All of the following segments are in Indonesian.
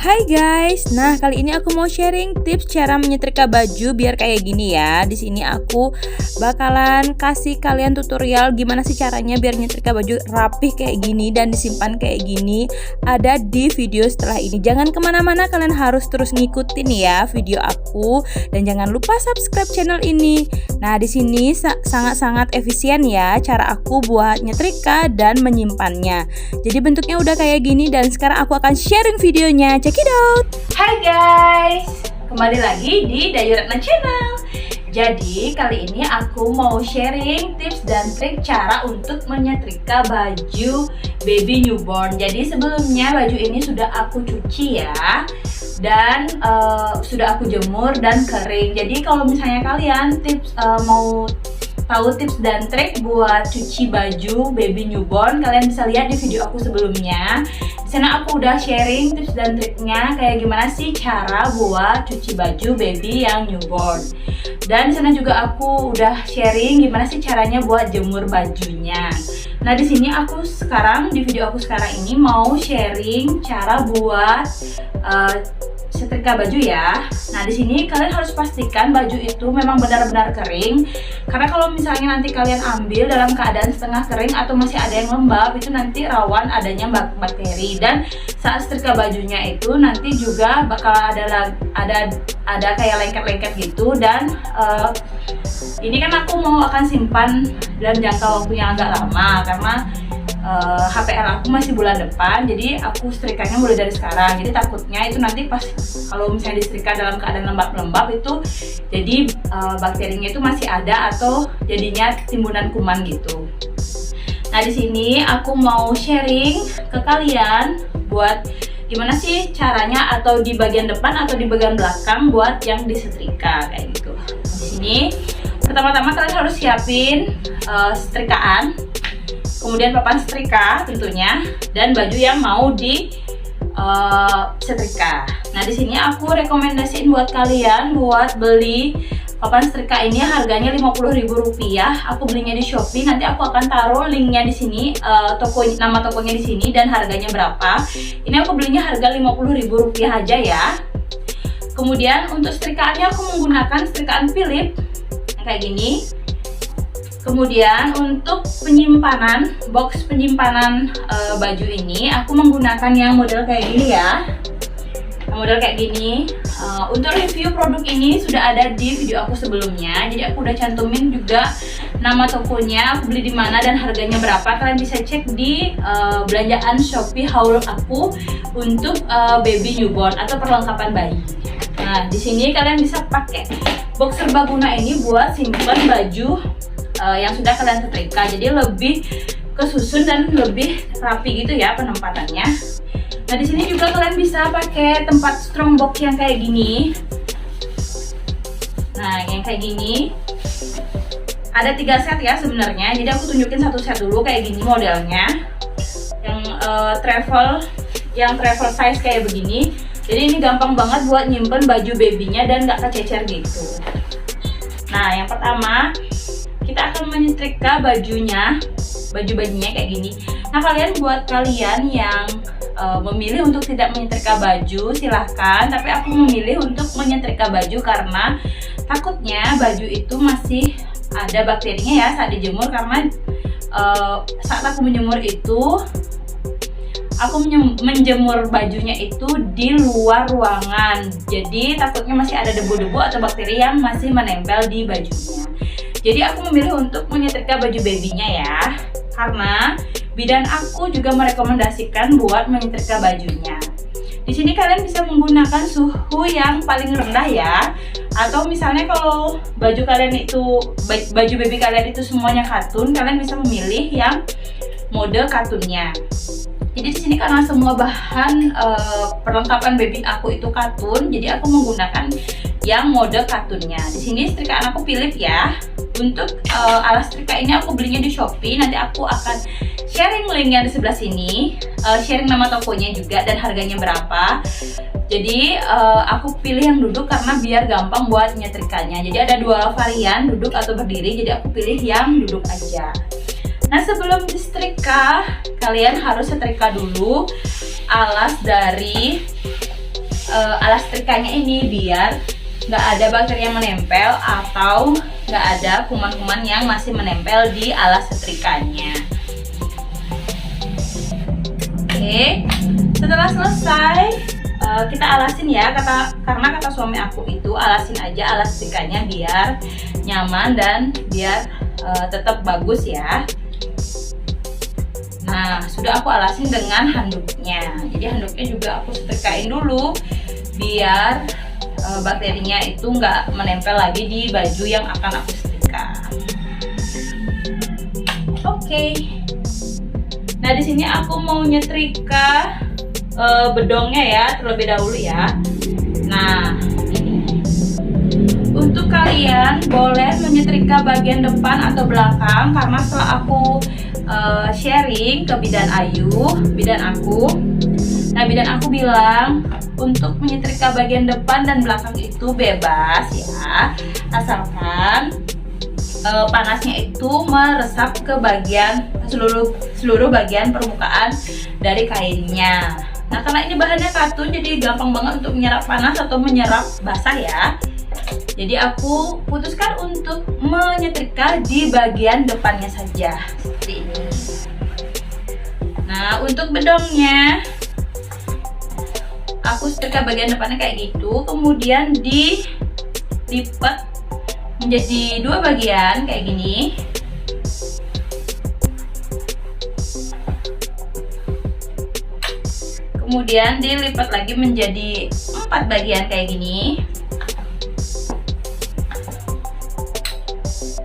Hai guys, nah kali ini aku mau sharing tips cara menyetrika baju biar kayak gini ya. Di sini aku bakalan kasih kalian tutorial gimana sih caranya biar nyetrika baju rapih kayak gini dan disimpan kayak gini. Ada di video setelah ini. Jangan kemana-mana, kalian harus terus ngikutin ya video aku dan jangan lupa subscribe channel ini. Nah di sini sangat-sangat efisien ya cara aku buat nyetrika dan menyimpannya. Jadi bentuknya udah kayak gini dan sekarang aku akan sharing videonya. Check it out. Hai guys, kembali lagi di Dayu Ratna Channel. Jadi kali ini aku mau sharing tips dan trik cara untuk menyetrika baju baby newborn. Jadi sebelumnya baju ini sudah aku cuci ya, dan sudah aku jemur dan kering. Jadi kalau misalnya kalian mau tahu tips dan trik buat cuci baju baby newborn, kalian bisa lihat di video aku sebelumnya. Di sana aku udah sharing tips dan triknya kayak gimana sih cara buat cuci baju baby yang newborn. Dan di sana juga aku udah sharing gimana sih caranya buat jemur bajunya. Nah, di sini aku sekarang di video aku sekarang ini mau sharing cara buat setrika baju ya. Nah, di sini kalian harus pastikan baju itu memang benar-benar kering. Karena kalau misalnya nanti kalian ambil dalam keadaan setengah kering atau masih ada yang lembab, itu nanti rawan adanya bakteri. Dan saat setrika bajunya itu nanti juga bakal ada kayak lengket-lengket gitu. Dan ini kan aku akan simpan dan jangka waktunya agak lama karena HPL aku masih bulan depan, jadi aku setrikanya mulai dari sekarang. Jadi takutnya itu nanti pas kalau misalnya disetrika dalam keadaan lembab-lembab itu jadi bakterinya itu masih ada atau jadinya timbunan kuman gitu. Nah, di sini aku mau sharing ke kalian buat gimana sih caranya atau di bagian depan atau di bagian belakang buat yang disetrika kayak gitu. Di sini pertama-tama kalian harus siapin setrikaan, kemudian papan setrika tentunya, dan baju yang mau di setrika. Nah, di sini aku rekomendasiin buat kalian buat beli papan setrika ini harganya Rp50.000. Aku belinya di Shopee. Nanti aku akan taruh linknya di sini, nama tokonya di sini dan harganya berapa. Ini aku belinya harga Rp50.000 aja ya. Kemudian untuk setrikaannya aku menggunakan setrikaan Philips kayak gini. Kemudian untuk penyimpanan, box penyimpanan baju ini aku menggunakan yang model kayak gini ya. Model kayak gini. Untuk review produk ini sudah ada di video aku sebelumnya. Jadi aku udah cantumin juga nama tokonya, aku beli di mana dan harganya berapa. Kalian bisa cek di belanjaan Shopee haul aku untuk baby newborn atau perlengkapan bayi. Nah, di sini kalian bisa pakai box serbaguna ini buat simpan baju yang sudah kalian setrika, jadi lebih kesusun dan lebih rapi gitu ya penempatannya. Nah, di sini juga kalian bisa pakai tempat strong box yang kayak gini. Nah, yang kayak gini ada 3 set ya sebenarnya, jadi aku tunjukin satu set dulu kayak gini modelnya. Yang travel size kayak begini. Jadi ini gampang banget buat nyimpen baju babynya dan gak kececer gitu. Nah, yang pertama kita akan menyetrika baju bajunya kayak gini. Nah, buat kalian yang memilih untuk tidak menyetrika baju silahkan, tapi aku memilih untuk menyetrika baju karena takutnya baju itu masih ada bakterinya ya saat dijemur. Karena saat aku menjemur itu aku menjemur bajunya itu di luar ruangan, jadi takutnya masih ada debu-debu atau bakteri yang masih menempel di bajunya. Jadi aku memilih untuk menyetrika baju babynya ya, karena bidan aku juga merekomendasikan buat menyetrika bajunya. Di sini kalian bisa menggunakan suhu yang paling rendah ya, atau misalnya kalau baju baby kalian itu semuanya katun, kalian bisa memilih yang mode katunnya. Jadi di sini karena semua bahan perlengkapan baby aku itu katun, jadi aku menggunakan yang mode katunnya. Di sini setrikaan aku Philips ya. Untuk alas setrika ini aku belinya di Shopee. Nanti aku akan sharing linknya di sebelah sini, sharing nama tokonya juga dan harganya berapa. Jadi aku pilih yang duduk karena biar gampang buat nyetrikanya. Jadi ada 2 varian, duduk atau berdiri. Jadi aku pilih yang duduk aja. Nah, sebelum disetrika, kalian harus setrika dulu alas dari alas setrikanya ini biar nggak ada bakteri yang menempel atau nggak ada kuman-kuman yang masih menempel di alas setrikanya. Oke, setelah selesai kita alasin ya, karena kata suami aku itu alasin aja alas setrikanya biar nyaman dan biar tetap bagus ya. Nah, sudah aku alasin dengan handuknya. Jadi handuknya juga aku setrikain dulu biar bakterinya itu nggak menempel lagi di baju yang akan aku setrika. Oke. Nah, di sini aku mau nyetrika bedongnya ya terlebih dahulu ya. Nah, ini. Untuk kalian boleh menyetrika bagian depan atau belakang, karena setelah aku sharing ke bidan aku. Nah, bidan aku bilang untuk menyetrika bagian depan dan belakang itu bebas ya, asalkan panasnya itu meresap ke bagian seluruh bagian permukaan dari kainnya. Nah, karena ini bahannya katun, jadi gampang banget untuk menyerap panas atau menyerap basah ya. Jadi aku putuskan untuk menyetrika di bagian depannya saja seperti ini. Nah, untuk bedongnya aku setrika bagian depannya kayak gitu, kemudian dilipat menjadi dua bagian kayak gini. Kemudian dilipat lagi menjadi 4 bagian kayak gini.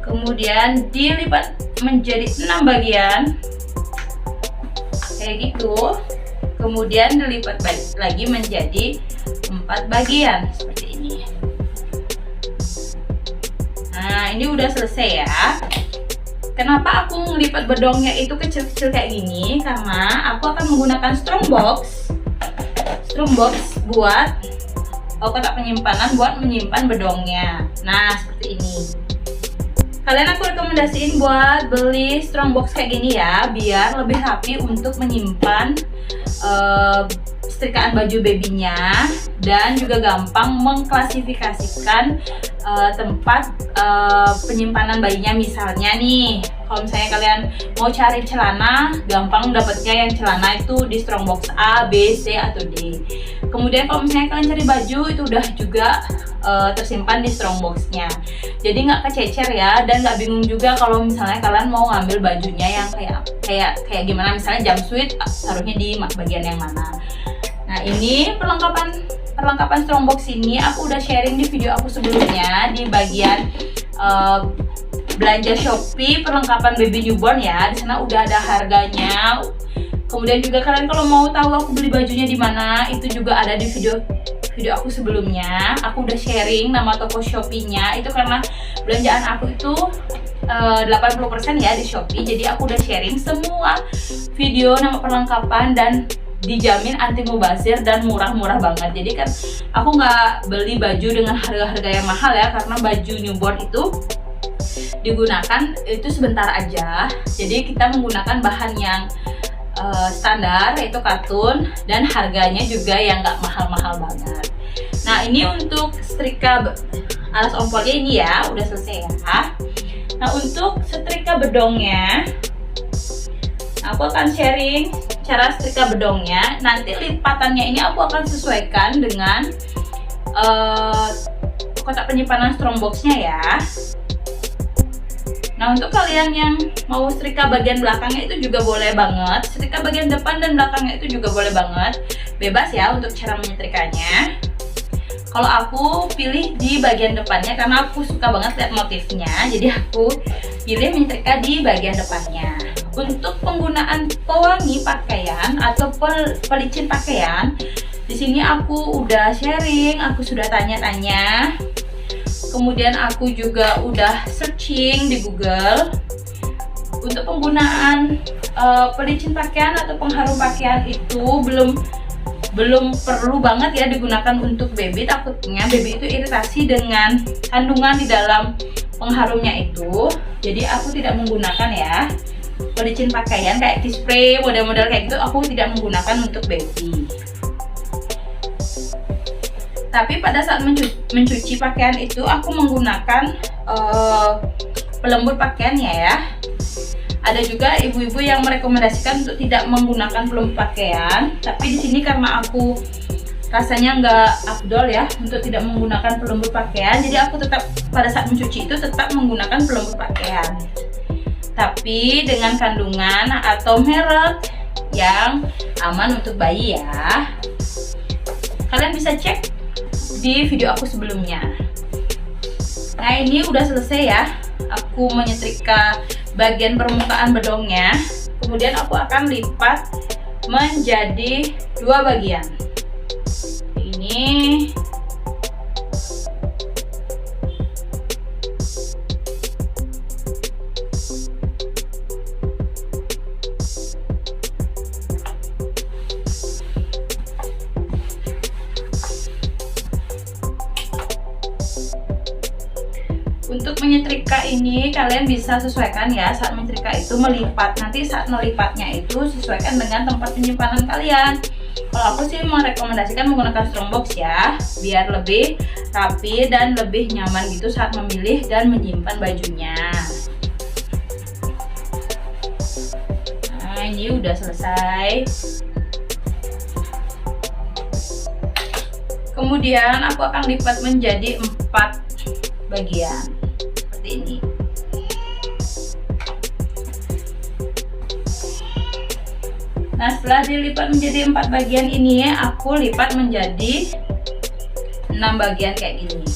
Kemudian dilipat menjadi 6 bagian kayak gitu. Kemudian dilipat lagi menjadi 4 bagian seperti ini. Nah, ini udah selesai ya. Kenapa aku ngelipat bedongnya itu kecil-kecil kayak gini? Karena aku akan menggunakan strong box buat kotak penyimpanan buat menyimpan bedongnya. Nah, seperti ini. Kalian aku rekomendasiin buat beli strong box kayak gini ya, biar lebih rapi untuk menyimpan setrikaan baju babynya, dan juga gampang mengklasifikasikan tempat penyimpanan bayinya. Misalnya nih, kalau misalnya kalian mau cari celana, gampang dapetnya yang celana itu di strong box A, B, C, atau D. Kemudian kalau misalnya kalian cari baju, itu udah juga tersimpan di strong boxnya. Jadi nggak kececer ya, dan nggak bingung juga kalau misalnya kalian mau ngambil bajunya yang kayak gimana, misalnya jumpsuit taruhnya di bagian yang mana. Nah, ini perlengkapan strong box ini aku udah sharing di video aku sebelumnya di bagian belanja Shopee perlengkapan baby newborn ya. Di sana udah ada harganya. Kemudian juga kalian kalau mau tahu aku beli bajunya di mana, itu juga ada di video aku sebelumnya. Aku udah sharing nama toko Shopee-nya itu karena belanjaan aku itu 80% ya di Shopee. Jadi aku udah sharing semua video nama perlengkapan dan dijamin anti mubazir dan murah-murah banget. Jadi kan aku nggak beli baju dengan harga-harga yang mahal ya, karena baju newborn itu digunakan itu sebentar aja. Jadi kita menggunakan bahan yang standar, yaitu katun, dan harganya juga yang nggak mahal-mahal banget. Nah, ini untuk setrika alas ompolnya ini ya udah selesai ya. Nah, untuk setrika bedongnya aku akan sharing cara setrika bedongnya. Nanti lipatannya ini aku akan sesuaikan dengan kotak penyimpanan strong boxnya ya. Nah, untuk kalian yang mau setrika bagian belakangnya itu juga boleh banget. Setrika bagian depan dan belakangnya itu juga boleh banget. Bebas ya untuk cara menyetrikanya. Kalau aku pilih di bagian depannya karena aku suka banget lihat motifnya. Jadi aku pilih menyetrika di bagian depannya. Untuk penggunaan pewangi pakaian atau pelicin pakaian, di sini aku udah sharing, aku sudah tanya-tanya. Kemudian aku juga udah searching di Google. Untuk penggunaan pelicin pakaian atau pengharum pakaian itu belum perlu banget ya digunakan untuk baby. Takutnya baby itu iritasi dengan kandungan di dalam pengharumnya itu. Jadi aku tidak menggunakan ya pelicin pakaian kayak tea spray, model-model kayak gitu aku tidak menggunakan untuk baby. Tapi pada saat mencuci pakaian itu aku menggunakan pelembut pakaiannya ya. Ada juga ibu-ibu yang merekomendasikan untuk tidak menggunakan pelembut pakaian, tapi di sini karena aku rasanya nggak afdol ya untuk tidak menggunakan pelembut pakaian, jadi aku tetap pada saat mencuci itu tetap menggunakan pelembut pakaian, tapi dengan kandungan atau merek yang aman untuk bayi ya. Kalian bisa cek di video aku sebelumnya. Nah, ini udah selesai ya, aku menyetrika bagian permukaan bedongnya. Kemudian aku akan lipat menjadi 2 bagian. Ini untuk menyetrika ini kalian bisa sesuaikan ya saat menyetrika itu melipat. Nanti saat melipatnya itu sesuaikan dengan tempat penyimpanan kalian. Kalau aku sih merekomendasikan menggunakan strong box ya, biar lebih rapi dan lebih nyaman gitu saat memilih dan menyimpan bajunya. Nah, ini udah selesai. Kemudian aku akan lipat menjadi 4 bagian seperti ini. Nah, setelah dilipat menjadi 4 bagian ini, aku lipat menjadi 6 bagian kayak gini.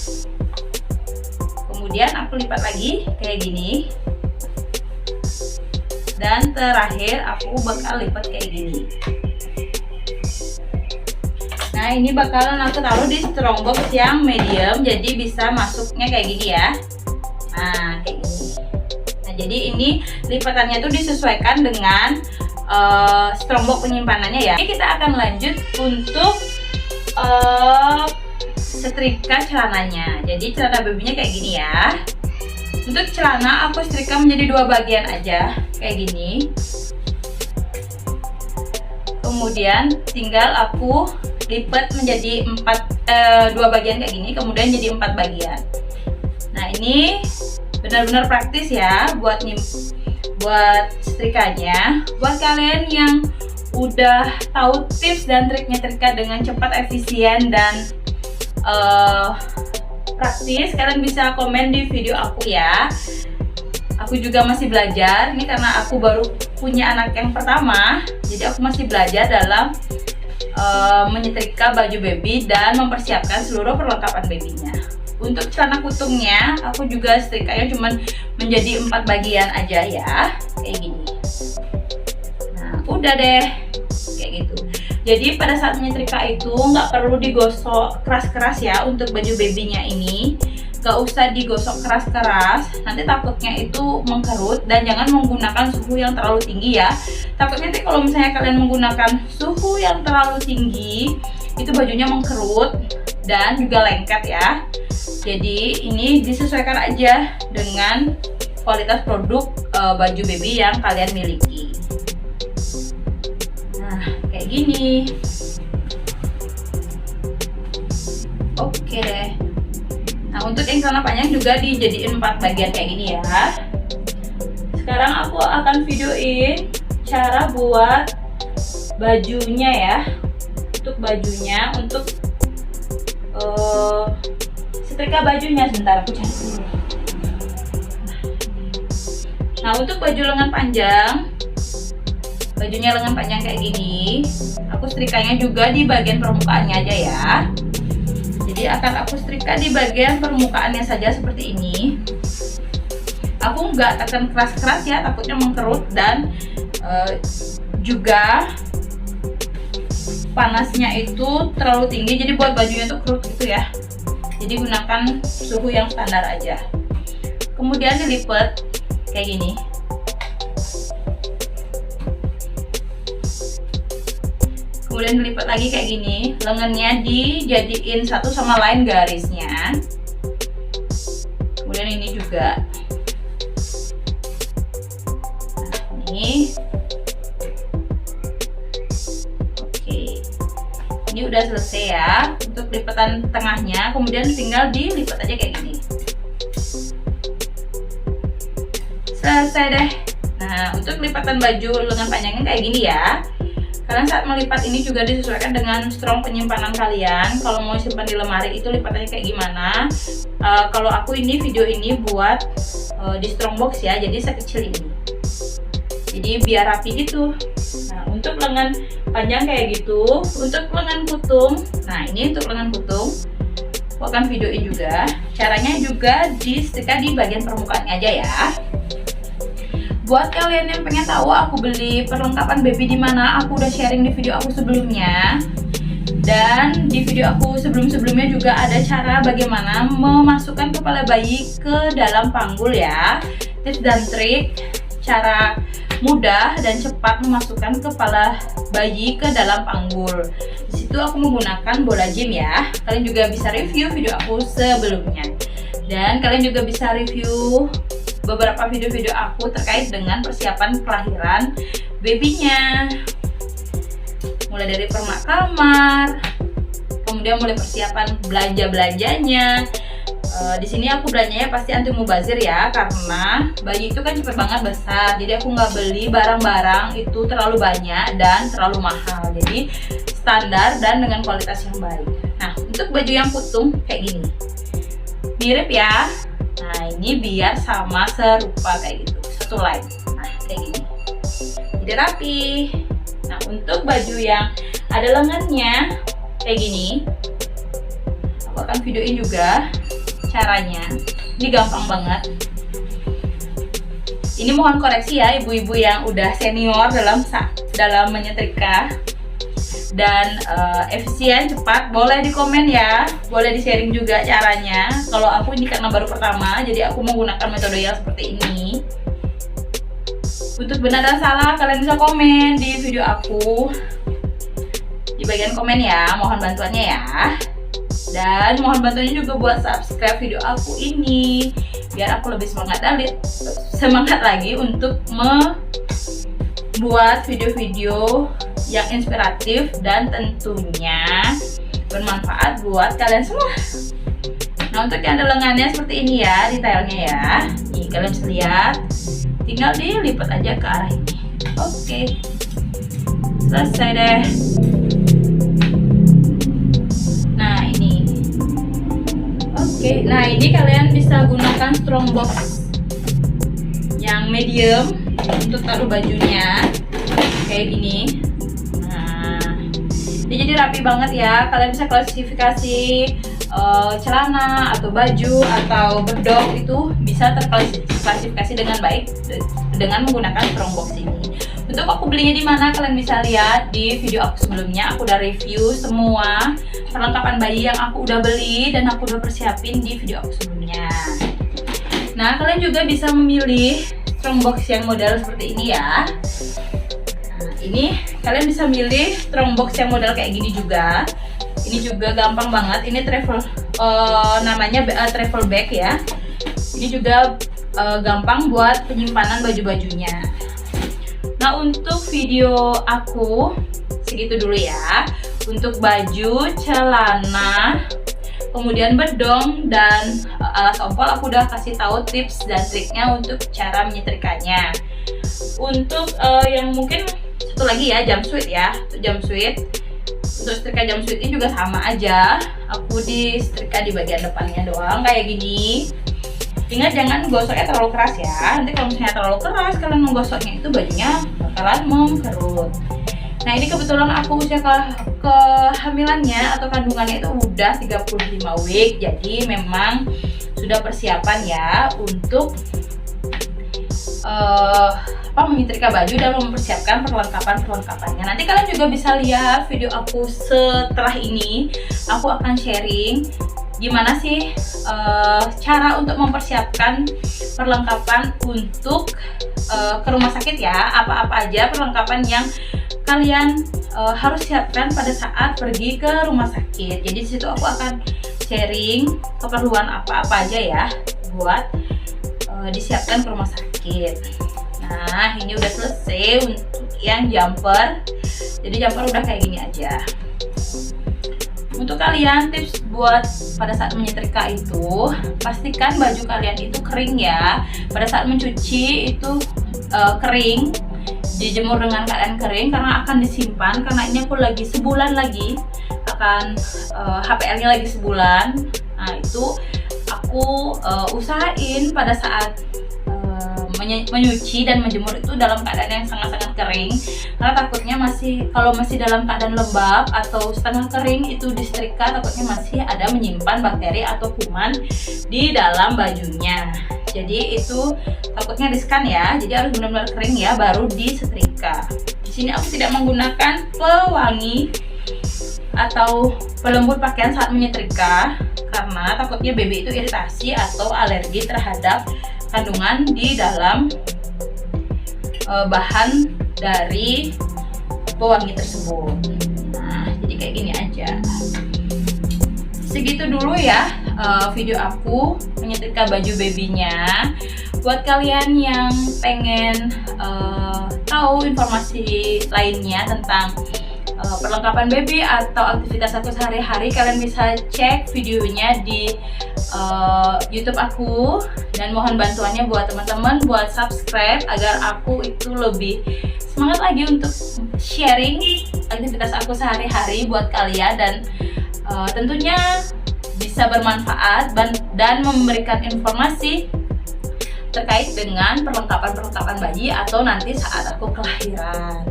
Kemudian aku lipat lagi kayak gini. Dan terakhir aku bakal lipat kayak gini. Nah, ini bakalan aku taruh di strong box yang medium, jadi bisa masuknya kayak gini ya. Nah, kayak gini. Nah, jadi ini lipatannya tuh disesuaikan dengan strong box penyimpanannya ya. Ini kita akan lanjut untuk setrika celananya. Jadi celana babynya kayak gini ya. Untuk celana aku setrika menjadi 2 bagian aja kayak gini. Kemudian tinggal aku lipat menjadi 2 bagian kayak gini, kemudian jadi 4 bagian. Nah, ini benar-benar praktis ya buat setrikanya. Buat kalian yang udah tahu tips dan trik nyetrika dengan cepat, efisien dan praktis, kalian bisa komen di video aku ya. Aku juga masih belajar, ini karena aku baru punya anak yang pertama, jadi aku masih belajar dalam menyetrika baju baby dan mempersiapkan seluruh perlengkapan babynya. Untuk celana kutungnya, aku juga setrikanya cuma menjadi 4 bagian aja ya, kayak gini. Nah, udah deh, kayak gitu. Jadi pada saat menyetrika itu nggak perlu digosok keras-keras ya untuk baju babynya ini. Gak usah digosok keras-keras, nanti takutnya itu mengkerut, dan jangan menggunakan suhu yang terlalu tinggi ya. Takutnya nanti kalau misalnya kalian menggunakan suhu yang terlalu tinggi, itu bajunya mengkerut dan juga lengket ya. Jadi ini disesuaikan aja dengan kualitas produk baju baby yang kalian miliki. Nah, kayak gini. Oke deh. Nah, untuk yang celana panjang juga dijadiin 4 bagian kayak gini ya. Sekarang aku akan videoin cara buat bajunya ya. Untuk bajunya, untuk setrika bajunya. Sebentar aku cari dulu. Nah, untuk baju lengan panjang, bajunya lengan panjang kayak gini, aku setrikanya juga di bagian permukaannya aja ya. Jadi akan aku setrika di bagian permukaannya saja seperti ini. Aku nggak akan keras-keras ya, takutnya mengkerut, dan juga panasnya itu terlalu tinggi, jadi buat bajunya tuh kerut gitu ya. Jadi gunakan suhu yang standar aja. Kemudian dilipat kayak gini. Kemudian dilipat lagi kayak gini, lengannya dijadiin satu sama lain garisnya. Kemudian ini juga. Nah, ini. Oke. Ini udah selesai ya untuk lipatan tengahnya, kemudian tinggal dilipat aja kayak gini. Selesai deh. Nah, untuk lipatan baju lengan panjangnya kayak gini ya. Kalian saat melipat ini juga disesuaikan dengan strong penyimpanan kalian. Kalau mau simpan di lemari itu lipatannya kayak gimana. Kalau aku ini video ini buat di strong box ya, jadi sekecil ini. Jadi biar rapi gitu. Nah, untuk lengan panjang kayak gitu. Untuk lengan kutung, nah ini untuk lengan kutung aku akan videoin juga. Caranya juga disetrika di bagian permukaannya aja ya. Buat kalian yang pengen tahu aku beli perlengkapan baby di mana, aku udah sharing di video aku sebelumnya. Dan di video aku sebelum-sebelumnya juga ada cara bagaimana memasukkan kepala bayi ke dalam panggul ya. Tips dan trik cara mudah dan cepat memasukkan kepala bayi ke dalam panggul. Di situ aku menggunakan bola gym ya. Kalian juga bisa review video aku sebelumnya. Dan kalian juga bisa review beberapa video-video aku terkait dengan persiapan kelahiran babynya, mulai dari permak kamar, kemudian mulai persiapan belanja-belanjanya. Di sini aku belanjanya pasti anti mubazir ya, karena bayi itu kan cepet banget besar, jadi aku nggak beli barang-barang itu terlalu banyak dan terlalu mahal, jadi standar dan dengan kualitas yang baik. Nah, untuk baju yang kutung kayak gini, mirip ya. Nah, ini biar sama serupa kayak gitu, satu line. Nah, kayak gini. Jadi rapi. Nah, untuk baju yang ada lengannya kayak gini, aku akan videoin juga caranya. Ini gampang banget. Ini mohon koreksi ya ibu-ibu yang udah senior dalam menyetrika dan efisien, cepat, boleh di komen ya, boleh di sharing juga caranya. Kalau aku ini karena baru pertama, jadi aku menggunakan metode yang seperti ini. Untuk benar dan salah kalian bisa komen di video aku di bagian komen ya, mohon bantuannya ya. Dan mohon bantuannya juga buat subscribe video aku ini biar aku lebih semangat lagi untuk membuat video-video yang inspiratif dan tentunya bermanfaat buat kalian semua. Nah, untuk yang ada lengannya seperti ini ya, detailnya ya. Nih, kalian bisa lihat. Tinggal dilipat aja ke arah ini. Oke. Selesai deh. Nah, ini. Oke, nah ini kalian bisa gunakan strong box yang medium untuk taruh bajunya. Kayak gini. Ini jadi rapi banget ya. Kalian bisa klasifikasi celana atau baju atau bedok itu bisa terklasifikasi dengan baik dengan menggunakan strong box ini. Untuk aku belinya di mana kalian bisa lihat di video aku sebelumnya. Aku udah review semua perlengkapan bayi yang aku udah beli dan aku udah persiapin di video aku sebelumnya. Nah, kalian juga bisa memilih strong box yang model seperti ini ya. Ini kalian bisa milih strong box yang model kayak gini juga. Ini juga gampang banget. Ini namanya travel bag ya. Ini juga gampang buat penyimpanan baju-bajunya. Nah, untuk video aku segitu dulu ya. Untuk baju, celana, kemudian bedong dan alas ompol aku udah kasih tahu tips dan triknya untuk cara menyetrikanya. Untuk yang mungkin satu lagi ya, jumpsuit ya. Untuk jumpsuit, untuk setrika jumpsuit ini juga sama aja. Aku disetrika di bagian depannya doang kayak gini. Ingat jangan gosoknya terlalu keras ya. Nanti kalau misalnya terlalu keras kalian menggosoknya itu bajunya bakalan mengkerut. Nah, ini kebetulan aku usia kehamilannya atau kandungannya itu udah 35 week. Jadi memang sudah persiapan ya untuk menyetrika baju dan mempersiapkan perlengkapannya. Nanti kalian juga bisa lihat video aku setelah ini. Aku akan sharing gimana sih cara untuk mempersiapkan perlengkapan untuk ke rumah sakit ya. Apa-apa aja perlengkapan yang kalian harus siapkan pada saat pergi ke rumah sakit. Jadi disitu aku akan sharing keperluan apa-apa aja ya buat disiapkan ke rumah sakit. Nah, ini udah selesai untuk yang jumper. Jadi jumper udah kayak gini aja. kalian tips buat pada saat menyetrika itu, pastikan baju kalian itu kering ya. Pada saat mencuci itu kering, dijemur dengan keadaan kering karena akan disimpan. Karena ini aku lagi sebulan lagi akan HPL-nya lagi sebulan. Nah itu aku usahain pada saat menyuci dan menjemur itu dalam keadaan yang sangat-sangat kering, karena takutnya kalau masih dalam keadaan lembab atau setengah kering itu disetrika, takutnya masih ada menyimpan bakteri atau kuman di dalam bajunya. Jadi itu takutnya riskan ya, jadi harus benar-benar kering ya baru disetrika. Di sini aku tidak menggunakan pewangi atau pelembut pakaian saat menyetrika karena takutnya baby itu iritasi atau alergi terhadap kandungan di dalam bahan dari pewangi tersebut. Nah, jadi kayak gini aja. Segitu dulu ya video aku menyetrika baju babynya. Buat kalian yang pengen tahu informasi lainnya tentang perlengkapan baby atau aktivitas aku sehari-hari, kalian bisa cek videonya di YouTube aku, dan mohon bantuannya buat teman-teman buat subscribe agar aku itu lebih semangat lagi untuk sharing aktivitas aku sehari-hari buat kalian, dan tentunya bisa bermanfaat dan memberikan informasi terkait dengan perlengkapan bayi atau nanti saat aku kelahiran.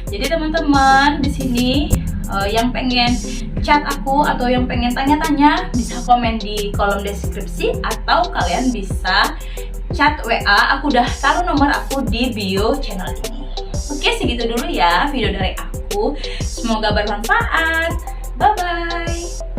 Jadi teman-teman di sini yang pengen chat aku atau yang pengen tanya-tanya bisa komen di kolom deskripsi atau kalian bisa chat WA. Aku udah taruh nomor aku di bio channel ini. Oke, segitu dulu ya video dari aku. Semoga bermanfaat. Bye bye.